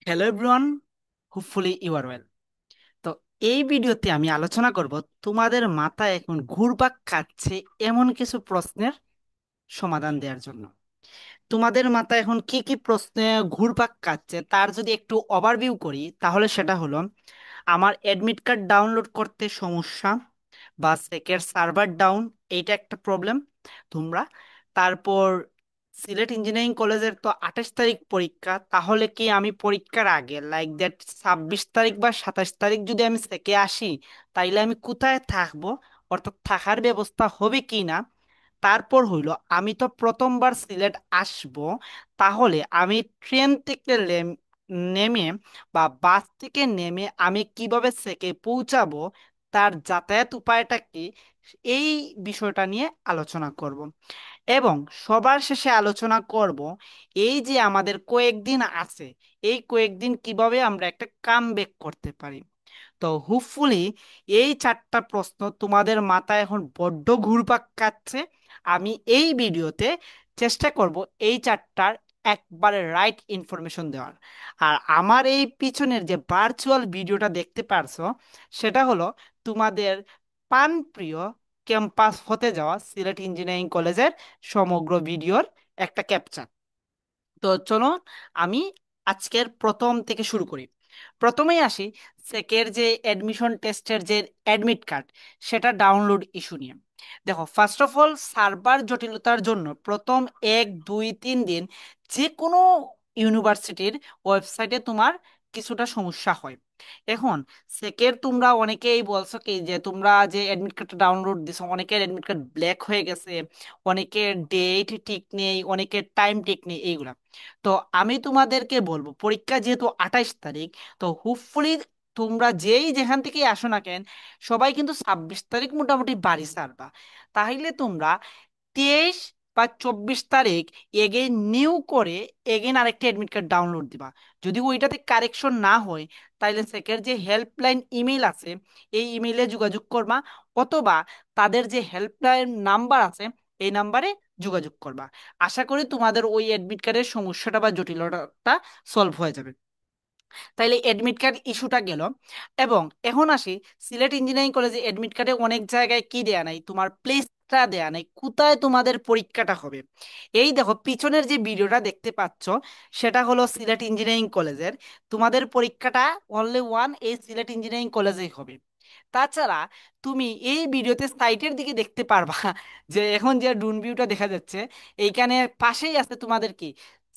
Hello everyone, hopefully you are well. তো এই ভিডিওতে আমি আলোচনা করব তোমাদের মাথায় এখন ঘুরপাক খাচ্ছে এমন কিছু প্রশ্নের সমাধান দেওয়ার জন্য। তোমাদের মাথায় এখন কি কি প্রশ্নে ঘুরপাক খাচ্ছে তার যদি একটু ওভারভিউ করি, তাহলে সেটা হলো: আমার অ্যাডমিট কার্ড ডাউনলোড করতে সমস্যা, বা সেকের সার্ভার ডাউন, এইটা একটা প্রবলেম তোমরা। তারপর সিলেট ইঞ্জিনিয়ারিং কলেজের তো 28 তারিখ পরীক্ষা, তাহলে কি আমি পরীক্ষার আগে লাইক দ্যাট 26 তারিখ বা 27 তারিখ যদি আমি সেকে আসি, তাইলে আমি কোথায় থাকবো, অর্থাৎ থাকার ব্যবস্থা হবে কি না। তারপর হইল, আমি তো প্রথমবার সিলেট আসব, তাহলে আমি ট্রেন থেকে নেমে বা বাস থেকে নেমে আমি কিভাবে সেকে পৌঁছাবো, তার যাতায়াত উপায়টা কি, এই বিষয়টা নিয়ে আলোচনা করব। এবং সবার শেষে আলোচনা করব এই যে আমাদের কয়েকদিন আছে, এই কয়েকদিন কিভাবে আমরা একটা কামব্যাক করতে পারি। তো হোপফুলি এই চারটা প্রশ্ন তোমাদের মাথায় এখন বড্ড ঘুরপাক খাচ্ছে। আমি এই ভিডিওতে চেষ্টা করব এই চারটার একবারে রাইট ইনফরমেশন দেওয়ার। আর আমার এই পিছনের যে ভার্চুয়াল ভিডিওটা দেখতে পারছো, সেটা হলো তোমাদের প্রাণপ্রিয় ক্যাম্পাস হতে যাওয়া সিলেট ইঞ্জিনিয়ারিং কলেজের সমগ্র ভিডিওর একটা ক্যাপচার। তো চলো আমি আজকের প্রথম থেকে শুরু করি। প্রথমেই আসি সেকের যে অ্যাডমিশন টেস্টের যে অ্যাডমিট কার্ড, সেটা ডাউনলোড ইস্যু নিয়ে। দেখো, ফার্স্ট অফ অল সার্ভার জটিলতার জন্য প্রথম 1 2 3 দিন যে কোনো ইউনিভার্সিটির ওয়েবসাইটে তোমার কিছুটা সমস্যা হয়। এখন সেকের তোমরা অনেকেই বলছো কি যে তোমরা যে অ্যাডমিট কার্ডটা ডাউনলোড দিছো, অনেকের অ্যাডমিট কার্ড ব্ল্যাক হয়ে গেছে, অনেকের ডেট ঠিক নেই, অনেকের টাইম ঠিক নেই, এইগুলা। তো আমি তোমাদেরকে বলবো, পরীক্ষা যেহেতু 28 তারিখ, তো হোপফুলি তোমরা যেই যেখান থেকেই আসো না কেন, সবাই কিন্তু 26 তারিখ মোটামুটি বাড়ি ছাড়বা। তাহলে তোমরা 23 বা 24 তারিখ এগেইন নিউ করে এগেইন আরেকটা অ্যাডমিট কার্ড ডাউনলোড দিবা। যদি ওইটাতে কারেকশন না হয়, তাহলে সেকের যে হেল্পলাইন ইমেল আছে, এই ইমেইলে যোগাযোগ করবা, অথবা তাদের যে হেল্পলাইন নাম্বার আছে, এই নাম্বারে যোগাযোগ করবা। আশা করি তোমাদের ওই অ্যাডমিট কার্ডের সমস্যাটা বা জটিলতাটা সলভ হয়ে যাবে। তাইলে এডমিট কার্ড ইস্যুটা গেল। এবং এখন আসি, সিলেট ইঞ্জিনিয়ারিং কলেজে এডমিট কার্ডে অনেক জায়গায় কি দেয়া নাই, তোমার প্লেসটা দেয়া নাই, কোথায় তোমাদের পরীক্ষাটা হবে। এই দেখো, পিছনের যে ভিডিওটা দেখতে পাচ্ছ, সেটা হলো সিলেট ইঞ্জিনিয়ারিং কলেজের। তোমাদের পরীক্ষাটা অনলি ওয়ান এই সিলেট ইঞ্জিনিয়ারিং কলেজেই হবে। তাছাড়া তুমি এই ভিডিওতে সাইটের দিকে দেখতে পারবা যে এখন যে ড্রোন ভিউটা দেখা যাচ্ছে, এইখানে পাশেই আছে তোমাদের কি,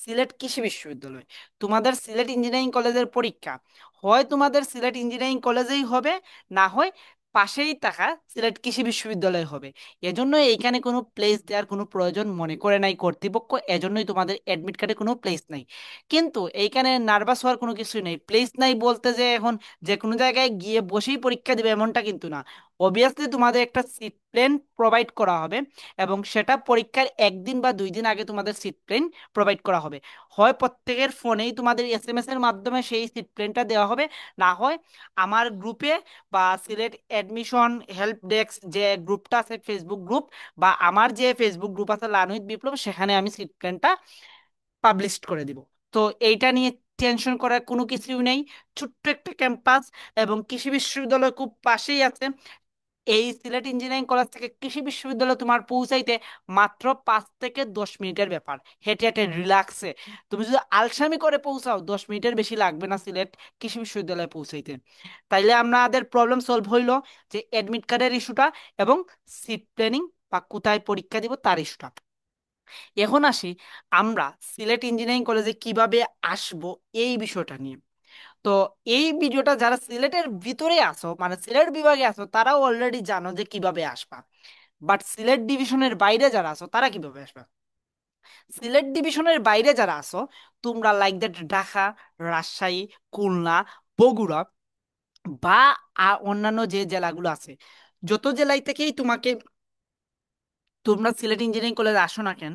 সিলেট কৃষি বিশ্ববিদ্যালয়। তোমাদের সিলেট ইঞ্জিনিয়ারিং কলেজের পরীক্ষা হয় তোমাদের সিলেট ইঞ্জিনিয়ারিং কলেজেই হবে, না হয় পাশেই থাকা সিলেট কৃষি বিশ্ববিদ্যালয় হবে। এজন্য এইখানে কোনো প্লেস দেওয়ার কোনো প্রয়োজন মনে করে নাই কর্তৃপক্ষ, এজন্যই তোমাদের অ্যাডমিট কার্ডে কোনো প্লেস নাই। কিন্তু এইখানে নার্ভাস হওয়ার কোনো কিছুই নেই। প্লেস নাই বলতে যে এখন যে কোনো জায়গায় গিয়ে বসেই পরীক্ষা দিবে এমনটা কিন্তু না। অবভিয়াসলি তোমাদের একটা সিট প্লেন প্রোভাইড করা হবে, এবং সেটা পরীক্ষার 1 দিন বা 2 দিন আগে তোমাদের সিট প্লেন প্রোভাইড করা হবে। হয় প্রত্যেকের ফোনেই তোমাদের এসএমএস এর মাধ্যমে সেই সিট প্লেনটা দেওয়া হবে, না হয় আমার গ্রুপে বা সিলেট অ্যাডমিশন হেল্প ডেস্ক যে গ্রুপটা আছে, ফেসবুক গ্রুপ, বা আমার যে ফেসবুক গ্রুপ আছে লানুইত বিপ্লব, সেখানে আমি সিট প্ল্যানটা পাবলিশ করে দিব। তো এইটা নিয়ে টেনশন করার কোনো কিছুই নেই। ছোট্ট একটা ক্যাম্পাস, এবং কৃষি বিশ্ববিদ্যালয় খুব পাশেই আছে। এই সিলেট ইঞ্জিনিয়ারিং কলেজ থেকে কৃষি বিশ্ববিদ্যালয় তোমার পৌঁছাইতে মাত্র 5 থেকে 10 মিনিটের ব্যাপার, হেঁটে হেঁটে রিল্যাক্সে। তুমি যদি আলসামি করে পৌঁছাও, 10 মিনিটের বেশি লাগবে না সিলেট কৃষি বিশ্ববিদ্যালয়ে পৌঁছাইতে। তাইলে আমাদের প্রবলেম সলভ হইলো, যে অ্যাডমিট কার্ডের ইস্যুটা এবং সিট প্ল্যানিং বা কোথায় পরীক্ষা দিব তার ইস্যুটা। এখন আসি আমরা সিলেট ইঞ্জিনিয়ারিং কলেজে কিভাবে আসব, এই বিষয়টা নিয়ে। তো এই ভিডিওটা যারা সিলেটের ভিতরে আসো, মানে সিলেট বিভাগে আসো, তারাও অলরেডি জানো যে কিভাবে আসবা। বাট সিলেট ডিভিশনের বাইরে যারা আসো, তারা কিভাবে আসবা? সিলেট ডিভিশনের বাইরে যারা আসো, তোমরা লাইক দ্যাট ঢাকা, রাজশাহী, খুলনা, বগুড়া, বা অন্যান্য যে জেলাগুলো আছে, যত জেলায় থেকেই তোমরা সিলেট ইঞ্জিনিয়ারিং কলেজে আসো না কেন,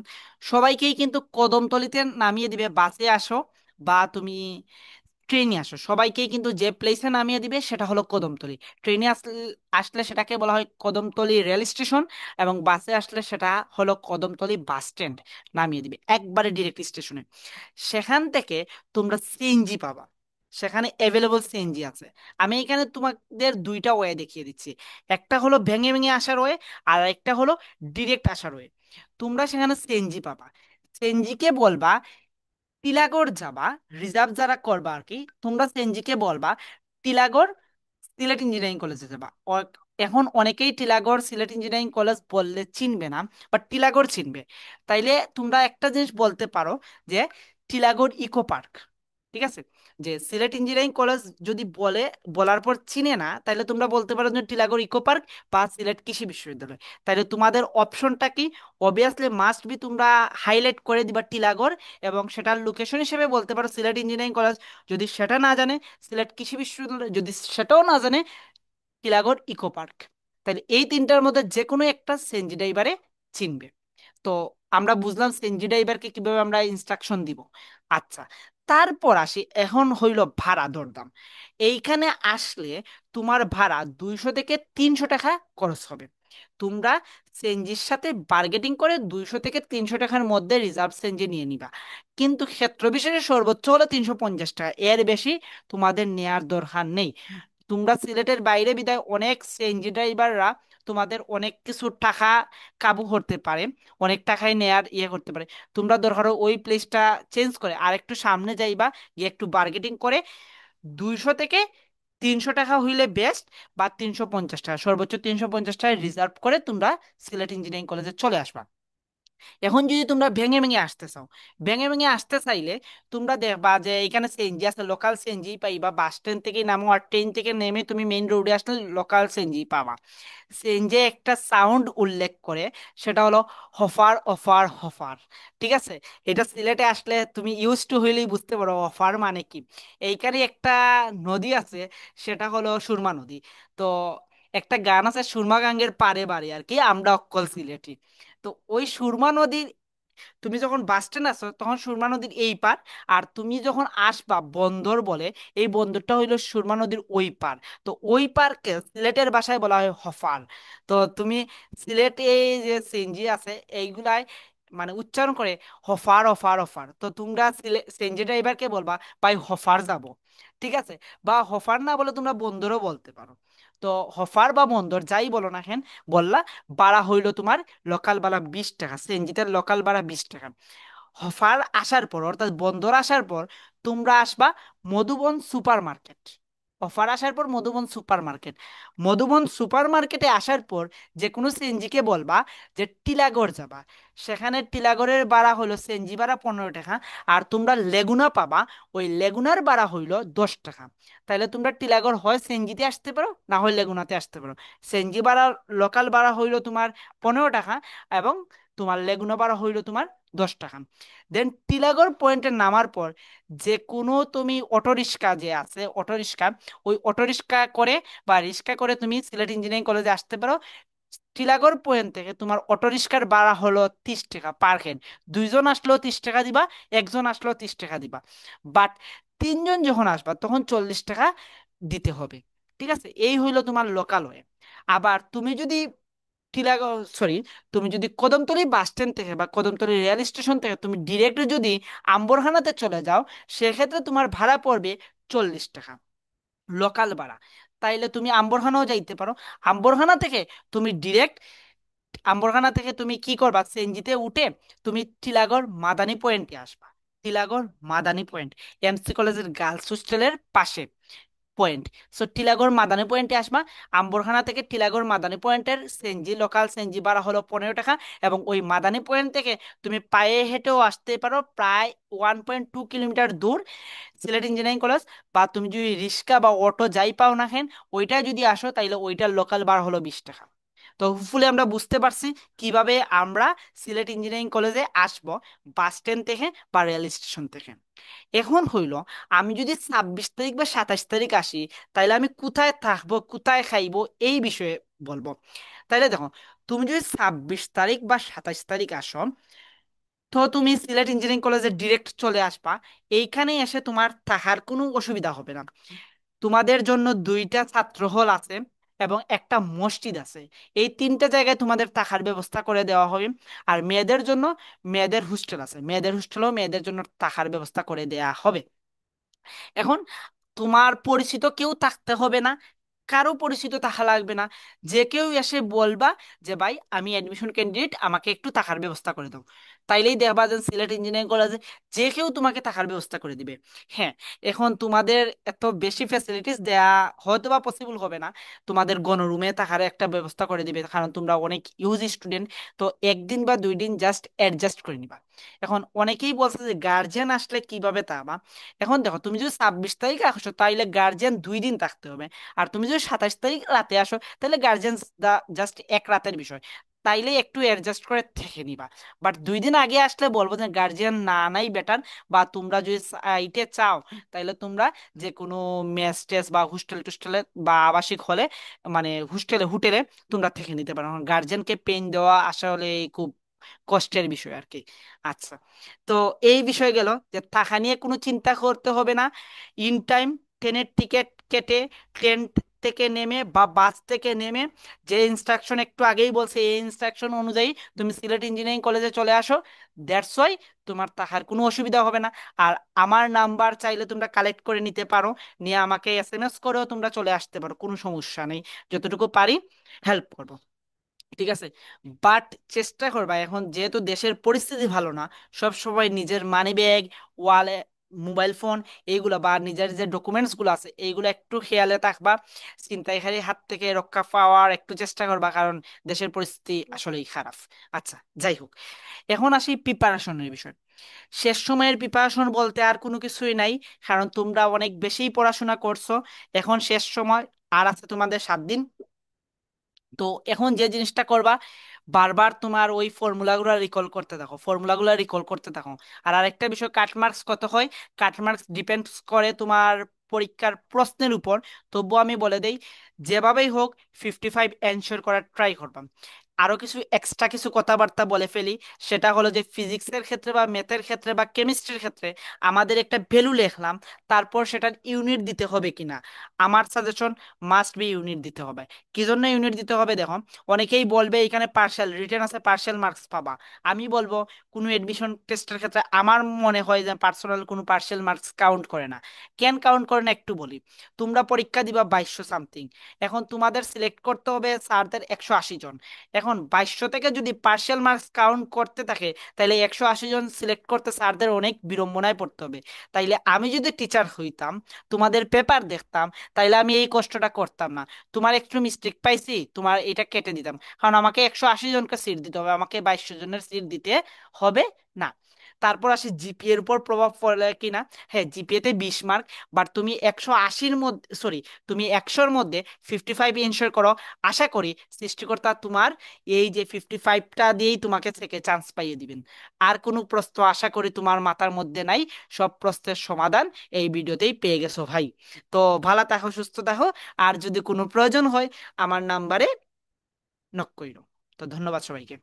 সবাইকেই কিন্তু কদমতলিতে নামিয়ে দিবে। বাসে আসো বা তুমি ট্রেনে আসো, সবাইকেই কিন্তু যে প্লেসে নামিয়ে দিবে সেটা হলো কদমতলি। ট্রেনে আসলে আসলে সেটাকে বলা হয় কদমতলি রেল স্টেশন, এবং বাসে আসলে সেটা হলো কদমতলি বাস স্ট্যান্ড, নামিয়ে দিবে একবারে ডিরেক্ট স্টেশনে। সেখান থেকে তোমরা সিএনজি পাবা। সেখানে অ্যাভেলেবল সিএনজি আছে। আমি এখানে তোমাদের দুইটা ওয়ে দেখিয়ে দিচ্ছি। একটা হলো ভেঙে ভেঙে আসার ওয়ে, আর একটা হলো ডিরেক্ট আসার ওয়ে। তোমরা সেখানে সিএনজি পাবা। সিএনজি কে বলবা টিলাগড় যাবা, রিজার্ভ যারা করবা আর কি, তোমরা সিএনজি কে বলবা টিলাগড় সিলেট ইঞ্জিনিয়ারিং কলেজে যাবা। এখন অনেকেই টিলাগড় সিলেট ইঞ্জিনিয়ারিং কলেজ বললে চিনবে না, বাট টিলাগড় চিনবে। তাইলে তোমরা একটা জিনিস বলতে পারো যে টিলাগড় ইকো পার্ক। ঠিক আছে, যে সিলেট ইঞ্জিনিয়ারিং কলেজ যদি বলে, বলার পর চিনে না, তাহলে তোমরা বলতে পারো যে টিলাগড় ইকো পার্ক বা সিলেট কৃষি বিশ্ববিদ্যালয়। তাহলে তোমাদের অপশনটা কি? অবভিয়াসলি মাস্ট বি তোমরা হাইলাইট করে দিবা টিলাগড়, এবং সেটার লোকেশন হিসেবে বলতে পারো সিলেট ইঞ্জিনিয়ারিং কলেজ। যদি সেটা না জানে, সিলেট কৃষি বিশ্ববিদ্যালয়। যদি সেটাও না জানে, টিলাগড় ইকো পার্ক। তাহলে এই তিনটার মধ্যে যে কোনো একটা সিএনজি ড্রাইভারে চিনবে। তো আমরা বুঝলাম সিএনজি ড্রাইভারকে কিভাবে আমরা ইনস্ট্রাকশন দিব। আচ্ছা, তারপর আসি, এখন হইল ভাড়া দরদাম। এইখানে আসলে তোমার ভাড়া 200 থেকে 300 টাকা খরচ হবে। তোমরা সিএনজির সাথে বার্গেটিং করে 200 থেকে 300 টাকার মধ্যে রিজার্ভ সিএনজি নিয়ে নিবা। কিন্তু ক্ষেত্র বিশেষে সর্বোচ্চ হলো 350 টাকা, এর বেশি তোমাদের নেয়ার দরকার নেই। তোমরা সিলেটের বাইরে বিদায় অনেক সিএনজি ড্রাইভাররা তোমাদের অনেক কিছু টাকা কাবু করতে পারে, অনেক টাকায় নেয়ার করতে পারে। তোমরা দরকার হয় ওই প্লেসটা চেঞ্জ করে আর একটু সামনে যাইবা, গিয়ে একটু বার্গেটিং করে 200 থেকে 300 টাকা হইলে বেস্ট, বা 350 টাকা, সর্বোচ্চ 350 টাকায় রিজার্ভ করে তোমরা সিলেট ইঞ্জিনিয়ারিং কলেজে চলে আসবা। এখন যদি তোমরা ভেঙে ভেঙে আসতে চাও, ভেঙে ভেঙে আসতে চাইলে তোমরা দেখবা যে এখানে সিএনজি আছে, লোকাল সিএনজি পাইবা। বাস স্ট্যান্ড থেকে নামো, আর ট্রেন থেকে নেমে তুমি মেইন রোডে আসলে লোকাল সিএনজি পাবা। সিএনজি একটা সাউন্ড উল্লেখ করে, সেটা হলো হফার অফার হফার। ঠিক আছে, এটা সিলেটে আসলে তুমি ইউজ টু হইলেই বুঝতে পারো অফার মানে কি। এইখানে একটা নদী আছে, সেটা হলো সুরমা নদী। তো একটা গান আছে, সুরমা গাঙ্গের পারে বাড়ি আর কি, আমরা অক্কল সিলেটি। তো ওই সুরমা নদীর, তুমি যখন বাস স্ট্যান্ড আসো তখন সুরমা নদীর এই পার, আর তুমি যখন আসবা বন্দর বলে, এই বন্দরটা হইলো সুরমা নদীর ওই পার। তো ওই পারকে সিলেটের ভাষায় বলা হয় হফার। তো তুমি সিলেটে যে সিএনজি আছে এইগুলাই মানে উচ্চারণ করে হফার অফার অফার। তো তোমরা সিএনজি ড্রাইভারকে বলবা ভাই হফার যাব। ঠিক আছে, বা হফার না বলে তোমরা বন্দরও বলতে পারো। তো হফার বা বন্দর যাই বলো না কেন, বললা ভাড়া হইলো তোমার লোকাল ভাড়া 20 টাকা, সিএনজিতে লোকাল ভাড়া 20 টাকা। অফার আসার পর অর্থাৎ বন্দর আসার পর তোমরা আসবা মধুবন সুপার মার্কেট। অফার আসার পর Madhuban super market, Madhuban super মার্কেটে আসার পর যে কোনো সিএনজিকে বলবা যে টিলাগড় যাবা। সেখানে টিলাগড়ের ভাড়া হলো সিএনজি ভাড়া 15 টাকা। আর তোমরা লেগুনা পাবা, ওই লেগুনার ভাড়া হইলো 10 টাকা। তাহলে তোমরা টিলাগড় হয় সিএনজিতে আসতে পারো, না হয় লেগুনাতে আসতে পারো। সিএনজি ভাড়া লোকাল ভাড়া হইলো তোমার 15 টাকা, এবং তোমার লেগুনা ভাড়া হইলো তোমার 10 টাকা। দেন টিলাগড় পয়েন্টে নামার পর যে কোনো তুমি অটো রিক্সা যে আছে, অটো রিক্সা, ওই অটো রিক্সা করে বা রিক্সা করে তুমি সিলেট ইঞ্জিনিয়ারিং কলেজে আসতে পারো। টিলাগড় পয়েন্ট থেকে তোমার অটো রিক্সার ভাড়া হলো 30 টাকা পার হেড। দুইজন আসলেও 30 টাকা দিবা, একজন আসলেও 30 টাকা দিবা। বাট তিনজন যখন আসবা তখন 40 টাকা দিতে হবে। ঠিক আছে, এই হইলো তোমার লোকাল ওয়ে। আবার তুমি যদি টিলাগড় সরি তুমি যদি কদমতলী বাস স্ট্যান্ড থেকে বা কদমতলী রেল স্টেশন থেকে তুমি ডিরেক্ট যদি আম্বরখানাতে চলে যাও, সেক্ষেত্রে তোমার ভাড়া পড়বে 40 টাকা লোকাল ভাড়া। তাইলে তুমি আম্বরখানাও যাইতে পারো। আম্বরখানা থেকে তুমি ডিরেক্ট, আম্বরখানা থেকে তুমি কি করবা, সিএনজিতে উঠে তুমি টিলাগড় মাদানী পয়েন্টে আসবা। টিলাগড় মাদানী পয়েন্ট এমসি কলেজের গার্লস হোস্টেলের পাশে পয়েন্ট। সো টিলাগড় মাদানী পয়েন্টে আসবা। আম্বরখানা থেকে টিলাগড় মাদানী পয়েন্টের সিএনজি, লোকাল সিএনজি ভাড়া হলো 15 টাকা। এবং ওই মাদানী পয়েন্ট থেকে তুমি পায়ে হেঁটেও আসতে পারো, প্রায় 1.2 কিলোমিটার দূর সিলেট ইঞ্জিনিয়ারিং কলেজ। বা তুমি যদি রিক্সা বা অটো যাই পাও না কেন, ওইটা যদি আসো তাইলে ওইটার লোকাল ভাড়া হলো 20 টাকা। তো হোপফুলি আমরা বুঝতে পারছি কিভাবে আমরা সিলেট ইঞ্জিনিয়ারিং কলেজে আসব, বাস স্ট্যান্ড থেকে বা রেল স্টেশন থেকে। এখন হইল, আমি যদি 26 তারিখ বা 27 তারিখ আসি, তাইলে আমি কোথায় থাকবো, কোথায় খাইবো, এই বিষয়ে বলবো। তাইলে দেখো, তুমি যদি 26 তারিখ বা 27 তারিখ আসো, তো তুমি সিলেট ইঞ্জিনিয়ারিং কলেজে ডিরেক্ট চলে আসবা। এইখানে এসে তোমার থাকার কোনো অসুবিধা হবে না। তোমাদের জন্য দুইটা ছাত্র হল আছে এবং একটা মসজিদ আছে। এই তিনটা জায়গায় তোমাদের থাকার ব্যবস্থা করে দেওয়া হবে। আর মেয়েদের জন্য মেয়েদের হোস্টেল আছে, মেয়েদের হোস্টেলও মেয়েদের জন্য থাকার ব্যবস্থা করে দেওয়া হবে। এখন তোমার পরিচিত কেউ থাকতে হবে না, কারো পরিচিত থাকা লাগবে না। যে কেউ এসে বলবা যে ভাই আমি অ্যাডমিশন ক্যান্ডিডেট, আমাকে একটু টাকার ব্যবস্থা করে দাও, তাইলেই দেখবা যে সিলেট ইঞ্জিনিয়ারিং কলেজে যে কেউ তোমাকে টাকার ব্যবস্থা করে দিবে। হ্যাঁ, এখন তোমাদের এত বেশি ফ্যাসিলিটিস দেয়া হয়তো বা পসিবল হবে না, তোমাদের গণরুমে থাকার একটা ব্যবস্থা করে দিবে কারণ তোমরা অনেক ইউজ স্টুডেন্ট। তো একদিন বা 2 দিন জাস্ট অ্যাডজাস্ট করে নিবা। এখন অনেকেই বলছে যে গার্জিয়ান আসলে কিভাবে তা, এখন দেখো তুমি যদি 26 তারিখে আসো তাইলে গার্জিয়ান 2 দিন থাকতে হবে, আর তুমি যদি 27 তারিখ রাতে আসো তাহলে গার্জিয়ান জাস্ট এক রাতের বিষয়, তাইলে একটু অ্যাডজাস্ট করে থেকে নিবা। বাট 2 দিন আগে আসলে বলবো যে গার্জিয়ান না নাই বেটার। বা তোমরা যদি সাইটে চাও তাইলে তোমরা যে কোনো মেস টেস বা হোস্টেল টোস্টেলে বা আবাসিক হলে, মানে হোস্টেলে হোটেলে তোমরা থেকে নিতে পারো, গার্জিয়ানকে পেন দেওয়া আসলে খুব কষ্টের বিষয় আর কি। আচ্ছা, তো এই বিষয় গেল যে থাকা নিয়ে কোনো চিন্তা করতে হবে না। ইন টাইম ট্রেনের টিকিট কেটে ট্রেন থেকে নেমে বা বাস থেকে নেমে যে ইনস্ট্রাকশন একটু আগেই বলছে এই ইনস্ট্রাকশন অনুযায়ী তুমি সিলেট ইঞ্জিনিয়ারিং কলেজে চলে আসো। দ্যাটস ওয়াই তোমার থাকার কোনো অসুবিধা হবে না। আর আমার নাম্বার চাইলে তোমরা কালেক্ট করে নিতে পারো, নিয়ে আমাকে SMS করেও তোমরা চলে আসতে পারো, কোনো সমস্যা নেই। যতটুকু পারি হেল্প করবো, ঠিক আছে। বাট চেষ্টা করবা, এখন যেহেতু দেশের পরিস্থিতি ভালো না, সব সময় নিজের মানি ব্যাগ, ওয়ালে, মোবাইল ফোন, এইগুলো বা নিজের যে ডকুমেন্টস গুলো আছে এইগুলো একটু খেয়ালে থাকবা। ছিনতাইকারীর হাত থেকে রক্ষা পাওয়ার একটু চেষ্টা করবা, কারণ দেশের পরিস্থিতি আসলেই খারাপ। আচ্ছা, যাই হোক, এখন আসি প্রিপারেশনের বিষয়। শেষ সময়ের প্রিপারেশন বলতে আর কোনো কিছুই নাই, কারণ তোমরা অনেক বেশি পড়াশোনা করছো। এখন শেষ সময়, আর আছে তোমাদের 7 দিন। তো এখন যে জিনিসটা করবা, বারবার তোমার ওই ফর্মুলাগুলো রিকল করতে থাকো, ফর্মুলাগুলো রিকল করতে থাকো। আর আরেকটা বিষয়, কাট মার্কস কত হয়, কাট মার্কস ডিপেন্ডস করে তোমার পরীক্ষার প্রশ্নের উপর। তবুও আমি বলে দেই, যেভাবেই হোক 55 অ্যানসার করার ট্রাই করবাম। আরো কিছু এক্সট্রা কিছু কথাবার্তা বলে ফেলি, সেটা হলো যে ফিজিক্সের ক্ষেত্রে বা ম্যাথের ক্ষেত্রে বা কেমিস্ট্রির ক্ষেত্রে আমাদের একটা ভ্যালু লিখলাম, তারপর সেটার ইউনিট দিতে হবে কিনা। আমার সাজেশন মাস্ট বি ইউনিট দিতে হবে। কি জন্য ইউনিট দিতে হবে দেখো, অনেকেই বলবে এখানে পার্শাল রিটেন আছে, পার্শাল মার্কস পাবা। আমি বলবো কোনো এডমিশন টেস্টের ক্ষেত্রে আমার মনে হয় যে পার্সোনাল কোনো পার্শাল মার্কস কাউন্ট করে না। কেন কাউন্ট করে না একটু বলি। তোমরা পরীক্ষা দিবা 2200 সামথিং, এখন তোমাদের সিলেক্ট করতে হবে স্যারদের 180 জন। এখন 2200 থেকে যদি পার্শাল মার্কস কাউন্ট করতে থাকে, তাহলে 180 জন সিলেক্ট করতে স্যারদের অনেক বিড়ম্বনায় পড়তে হবে। তাইলে আমি যদি টিচার হইতাম, তোমাদের পেপার দেখতাম, তাইলে আমি এই কষ্টটা করতাম না। তোমার একটু মিস্টেক পাইছি, তোমার এটা কেটে দিতাম, কারণ আমাকে 180 জনকে সিট দিতে হবে, আমাকে 2200 জনের সিট দিতে হবে না। তারপর আসি জিপিএ এর উপর প্রভাব পড়ে কিনা। হ্যাঁ, জিপিএ তে 20 মার্ক, বাট তুমি 180-র মধ্যে, সরি, তুমি 100-র মধ্যে 55 এনশোর করো। আশা করি সৃষ্টিকর্তা তোমার এই যে 55টা দিয়েই তোমাকে থেকে চান্স পাইয়ে দিবেন। আর কোনো প্রশ্ন আশা করি তোমার মাথার মধ্যে নাই, সব প্রশ্নের সমাধান এই ভিডিওতেই পেয়ে গেছো ভাই। তো ভালো থাকো, সুস্থ থাকো। আর যদি কোনো প্রয়োজন হয় আমার নাম্বারে নক কইরো। তো ধন্যবাদ সবাইকে।